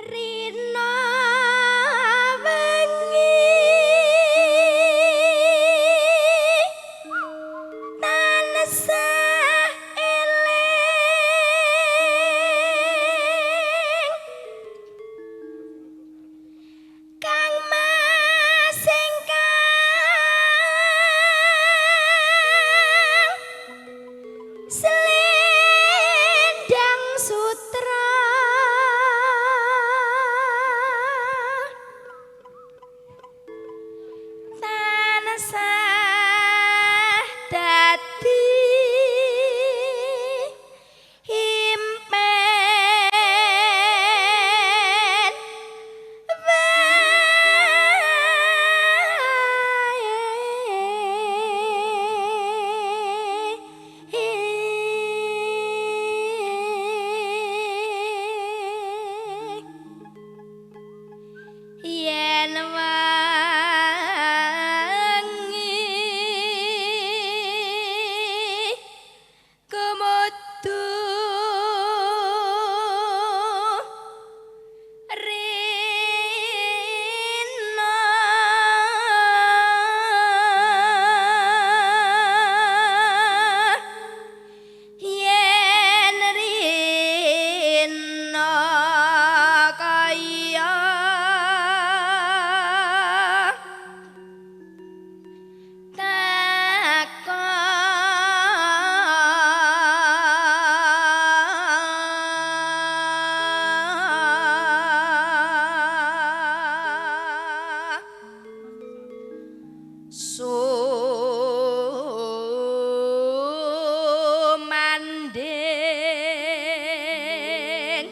Rina wengi tansah eling Kang Mas ingkang Selendang Sutra tansah dadi impen yen wengi kemudu Rina yen Rina kaya Sumanding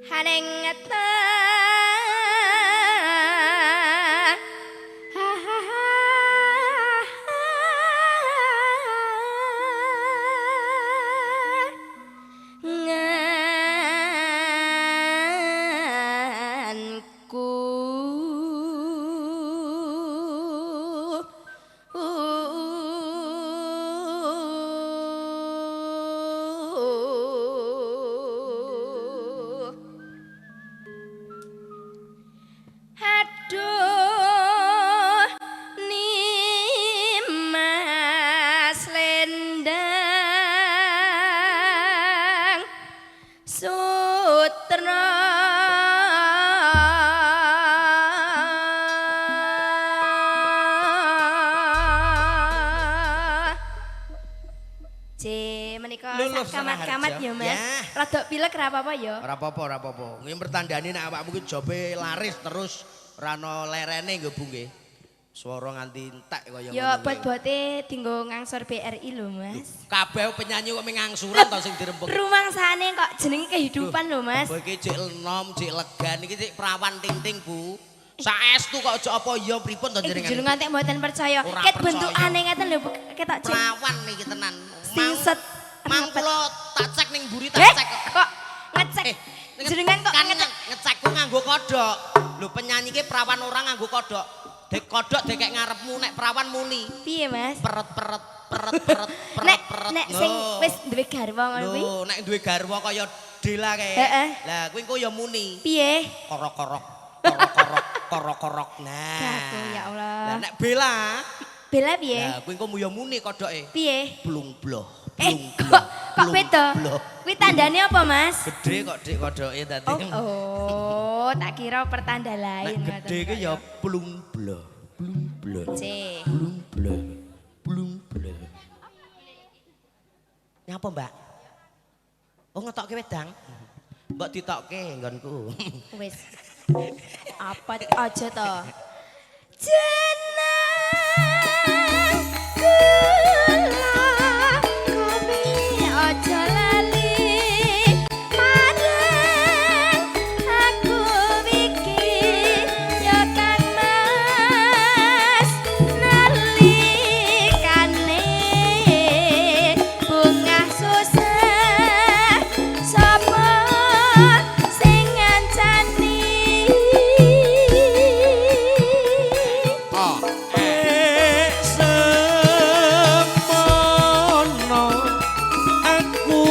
haning nganku aduh Nimas Lendang Sutra menika Lulus kamat-kamat ya Mas. Rada pilek ora apa-apa ya. Ora apa-apa, ora apa-apa. Nggih pertandane nek awakmu ki jobe laris terus ora ana lerene nggih Bu nggih. Swara nganti entek kaya ngono. Ya bot-bote dinggo ngangsur BRI lho Mas. Kabeh penyanyi kok mengangsuran to sing dirembug. Rumangsane kok jenenge kehidupan lho Mas. Kowe iki cek enom, cek legan iki cek perawan ting-ting Bu. Saestu kok aja apa ya pripun to jenengan. Jenengan nganti mboten percaya. Ora Ket percaya. bentukane ngeten lho ketok jeng. Perawan iki tenan. Singset. Mang kula tak cek ning mburi tak cek. Kok ngecek. Jenengan kok ngecek ku nganggo kodhok. Lho penyanyi ki perawan ora nganggo kodhok. Dek kodhok dekek ngarepmu nek perawan muni. Piye Mas? Peret. Nek sing wis duwe garwa ngono kuwi. Lho nek duwe garwa kaya Dela kae. Lah kuwi engko ya muni. Piye? Korok. Nah. Aduh ya Allah. Lah nek Bella Bella piye? lah kuwi engko ya muni kodhoke. Piye? Blung-bloh. Kok beda? Kuwi tandane apa, Mas? Gede kok Dik kodhoke dadi. Oh, tak kira pertanda lain. Nek gede ki ya blung-bloh. C. Blung-bloh. Nyapa, Mbak? Oh ngetokke wedang. Mbok ditokke nggonku. Wis. Apa aja to? Jeneng kula kopi aja lali marang aku iki ya Kang Mas nalikane bungah susah sapa sing ngancani semono aku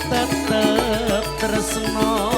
tetep tresno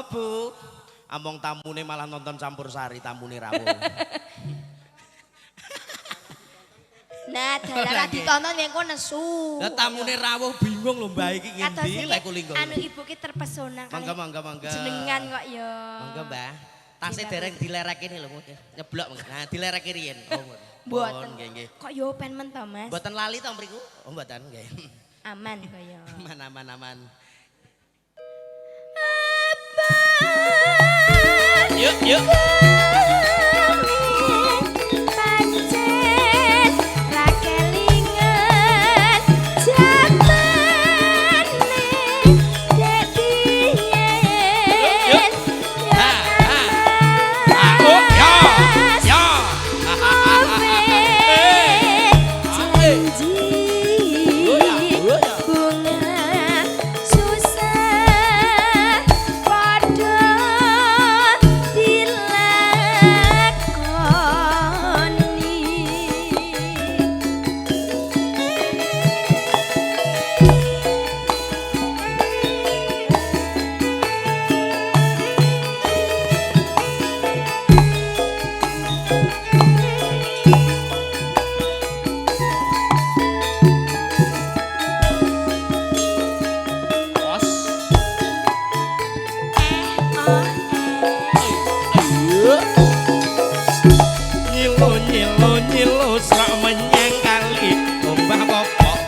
Monggo Bu. Among tamune malah nonton campur sari tamune rawuh. Nah, dalara ditonton yen kok nesu. Lah tamune rawuh bingung lho Mbah iki ngendi lek kulinggo. Anu ibu ki terpesona kali. Monggo. Jenengan kok ya. Monggo Mbah. Tasih dereng dilerek ini lho nyeblok. Nah, dilerek riyen. Oh, mboten. Nggih. Kok yo pen men to, Mas? Mboten lali to mriku? Oh, mboten nggih. Aman kaya. Aman. Apa? Yuk. Pancen ra kelingan jamane dek biyen. Nyilo sak menyang kali ombak popok.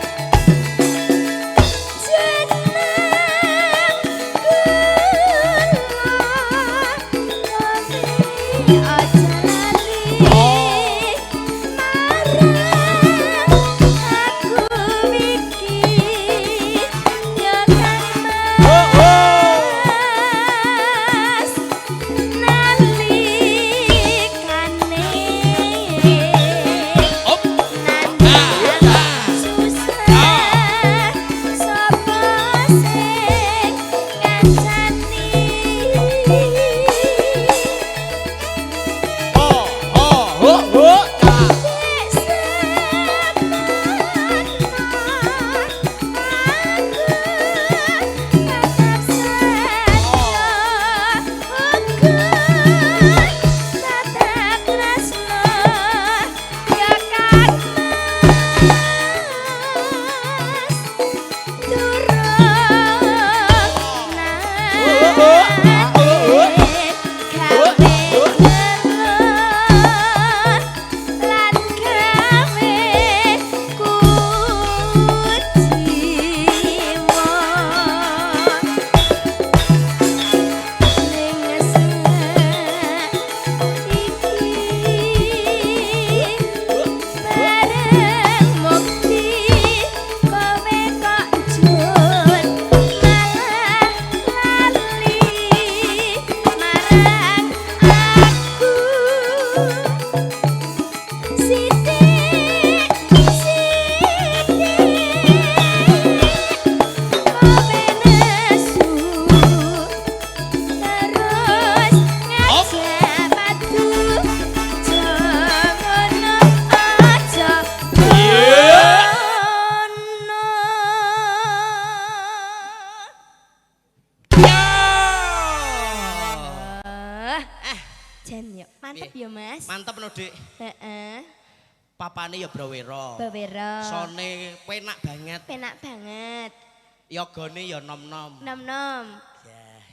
Mantep ya Mas. Mantep no Dik. Heeh. Papane ya Brawira. Brawira. Sone penak banget. Penak banget. Yogane ya nom-nom. Nom-nom.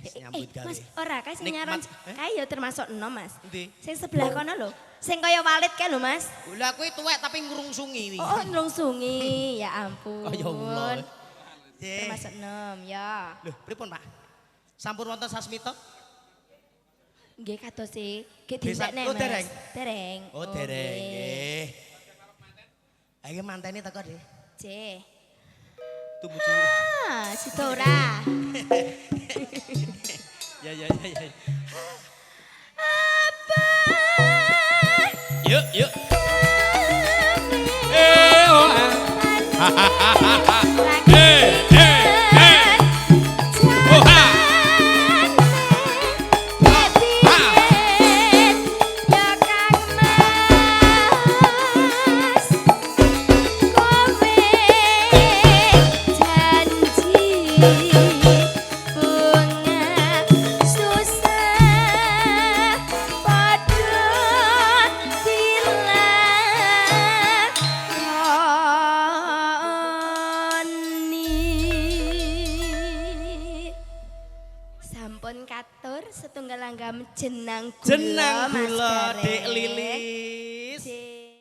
Ya, nyambut gawe. Mas, ora kae sing nyaran kae ya termasuk enom Mas. Endi? Sing sebelah kono lho. Sing kaya walit kae lho Mas. Lah kuwi tuwek tapi ngrungsungi wi. Oh, ngrungsungi. Ya ampun. Oh ya Allah. Termasuk enom ya. Lho, pripun Pak? Sampun wonten sasmita? Nggih kados e. Nggih dintekne Mas. dereng. Dereng. Oh, dereng. Nggih. Ayo manteni teko, Dik. C. Tunggu. Ah, Sitora. Ya. Apa? Yuk. Bunga pun katur setunggal langgam jenang gula Jenang Mas gula Gareng. Dek Lili.